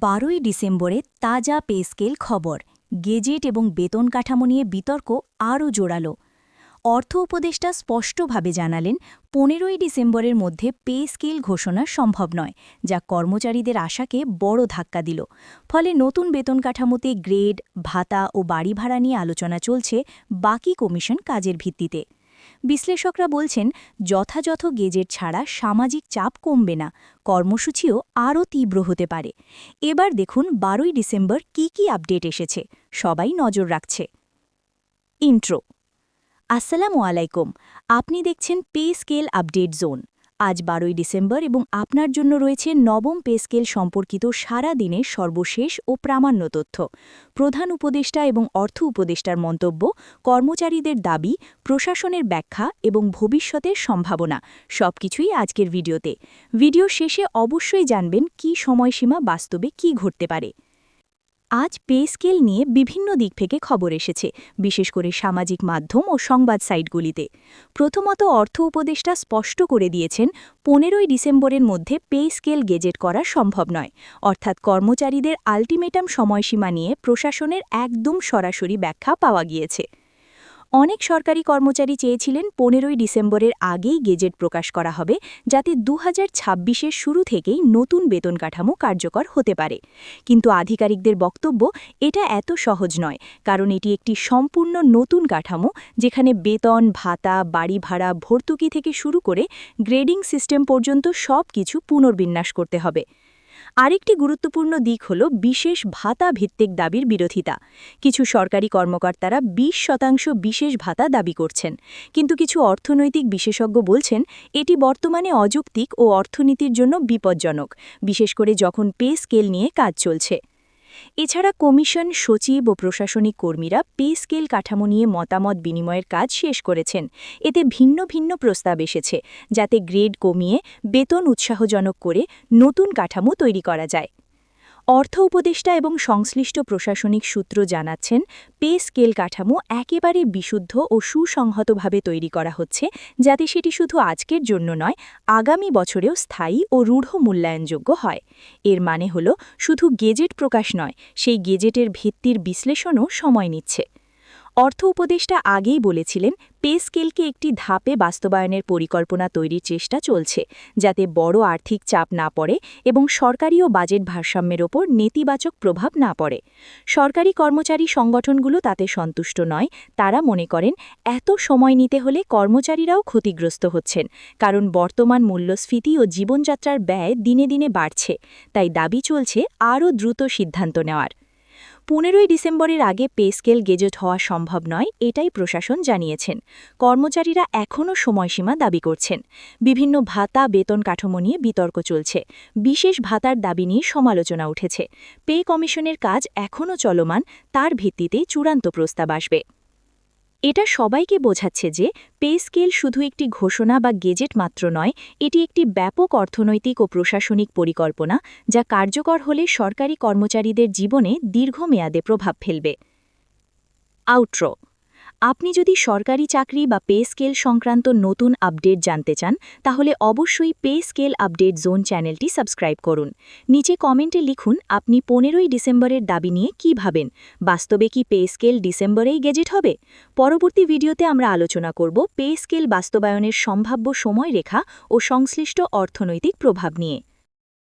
12ই ডিসেম্বরে তাজা pay scale খবর, গেজেট এবং বেতন কাঠামো নিয়ে বিতর্ক আরও জোরালো। অর্থ উপদেষ্টা স্পষ্টভাবে জানালেন 15ই ডিসেম্বরের মধ্যে পে স্কেল ঘোষণা সম্ভব নয়, যা কর্মচারীদের আশাকে বড় ধাক্কা দিল। ফলে নতুন বেতন কাঠামোতে গ্রেড, ভাতা ও বাড়ি ভাড়া নিয়ে আলোচনা চলছে বাকি কমিশন কাজের ভিত্তিতে। বিশ্লেষকরা বলছেন, যথাযথ গেজেট ছাড়া সামাজিক চাপ কমবে না, কর্মসূচিও আরও তীব্র হতে পারে। এবার দেখুন 12ই ডিসেম্বর কি আপডেট এসেছে, সবাই নজর রাখছে। ইন্ট্রো। আসসালামু আলাইকুম, আপনি দেখছেন পে স্কেল আপডেট জোন। আজ 12ই ডিসেম্বর এবং আপনার জন্য রয়েছে নবম পে স্কেল সম্পর্কিত সারা দিনের সর্বশেষ ও প্রামাণ্য তথ্য। প্রধান উপদেষ্টা এবং অর্থ উপদেষ্টার মন্তব্য, কর্মচারীদের দাবি, প্রশাসনের ব্যাখ্যা এবং ভবিষ্যতের সম্ভাবনা সবকিছুই আজকের ভিডিওতে। ভিডিও শেষে অবশ্যই জানবেন কি সময়সীমা, বাস্তবে কি ঘটতে পারে। আজ পে স্কেল নিয়ে বিভিন্ন দিক থেকে খবর এসেছে, বিশেষ করে সামাজিক মাধ্যম ও সংবাদ সাইটগুলিতে। প্রথমত, অর্থ উপদেষ্টা স্পষ্ট করে দিয়েছেন 15ই ডিসেম্বরের মধ্যে পে স্কেল গেজেট করা সম্ভব নয়, অর্থাৎ কর্মচারীদের আল্টিমেটাম সময়সীমা নিয়ে প্রশাসনের একদম সরাসরি ব্যাখ্যা পাওয়া গিয়েছে। অনেক সরকারি কর্মচারী চেয়েছিলেন 15ই ডিসেম্বরের আগেই গেজেট প্রকাশ করা হবে, যাতে 2026-এর শুরু থেকেই নতুন বেতন কাঠামো কার্যকর হতে পারে। কিন্তু আধিকারিকদের বক্তব্য, এটা এত সহজ নয়, কারণ এটি একটি সম্পূর্ণ নতুন কাঠামো, যেখানে বেতন, ভাতা, বাড়ি ভাড়া, ভর্তুকি থেকে শুরু করে গ্রেডিং সিস্টেম পর্যন্ত সব কিছু পুনর্বিন্যাস করতে হবে। আরেকটি গুরুত্বপূর্ণ দিক হল বিশেষ ভাতা ভিত্তিক দাবির বিরোধিতা। কিছু সরকারি কর্মকর্তারা 20% বিশেষ ভাতা দাবি করছেন, কিন্তু কিছু অর্থনৈতিক বিশেষজ্ঞ বলছেন এটি বর্তমানে অযৌক্তিক ও অর্থনীতির জন্য বিপজ্জনক, বিশেষ করে যখন পে স্কেল নিয়ে কাজ চলছে। এছাড়া কমিশন, সচিব ও প্রশাসনিক কর্মীরা পে স্কেল কাঠামো নিয়ে মতামত বিনিময়ের কাজ শেষ করেছেন। এতে ভিন্ন ভিন্ন প্রস্তাব এসেছে, যাতে গ্রেড কমিয়ে বেতন উৎসাহজনক করে নতুন কাঠামো তৈরি করা যায়। অর্থ উপদেষ্টা এবং সংশ্লিষ্ট প্রশাসনিক সূত্র জানাচ্ছেন, পে স্কেল কাঠামো একেবারে বিশুদ্ধ ও সুসংহতভাবে তৈরি করা হচ্ছে, যাতে সেটি শুধু আজকের জন্য নয়, আগামী বছরেও স্থায়ী ও রূঢ় মূল্যায়নযোগ্য হয়। এর মানে হল শুধু গেজেট প্রকাশ নয়, সেই গেজেটের ভিত্তির বিশ্লেষণও সময় নিচ্ছে। অর্থ উপদেষ্টা আগেই বলেছিলেন, পে স্কেলকে একটি ধাপে বাস্তবায়নের পরিকল্পনা তৈরির চেষ্টা চলছে, যাতে বড় আর্থিক চাপ না পড়ে এবং সরকারি ও বাজেট ভারসাম্যের ওপর নেতিবাচক প্রভাব না পড়ে। সরকারি কর্মচারী সংগঠনগুলো তাতে সন্তুষ্ট নয়। তারা মনে করেন, এত সময় নিতে হলে কর্মচারীরাও ক্ষতিগ্রস্ত হচ্ছেন, কারণ বর্তমান মূল্যস্ফীতি ও জীবনযাত্রার ব্যয় দিনে দিনে বাড়ছে। তাই দাবি চলছে আরও দ্রুত সিদ্ধান্ত নেওয়ার। 15ই ডিসেম্বরের আগে পে স্কেল গেজেট হওয়া সম্ভব নয়, এটাই প্রশাসন জানিয়েছেন। কর্মচারীরা এখনও সময়সীমা দাবি করছেন। বিভিন্ন ভাতা, বেতন কাঠামো নিয়ে বিতর্ক চলছে। বিশেষ ভাতার দাবি নিয়ে সমালোচনা উঠেছে। পে কমিশনের কাজ এখনও চলমান, তার ভিত্তিতেই চূড়ান্ত প্রস্তাব আসবে। এটা সবাইকে বোঝাচ্ছে যে পে স্কেল শুধু একটি ঘোষণা বা গেজেট মাত্র নয়, এটি একটি ব্যাপক অর্থনৈতিক ও প্রশাসনিক পরিকল্পনা, যা কার্যকর হলে সরকারি কর্মচারীদের জীবনে দীর্ঘমেয়াদে প্রভাব ফেলবে। আউট্রো। আপনি যদি সরকারি চাকরি বা পে স্কেল সংক্রান্ত নতুন আপডেট জানতে চান, তাহলে অবশ্যই পে স্কেল আপডেট জোন চ্যানেলটি সাবস্ক্রাইব করুন। নিচে কমেন্টে লিখুন আপনি 15ই ডিসেম্বরের দাবি নিয়ে কী ভাবেন। বাস্তবে কি পে স্কেল ডিসেম্বরেই গেজেট হবে? পরবর্তী ভিডিওতে আমরা আলোচনা করব পে স্কেল বাস্তবায়নের সম্ভাব্য সময়রেখা ও সংশ্লিষ্ট অর্থনৈতিক প্রভাব নিয়ে।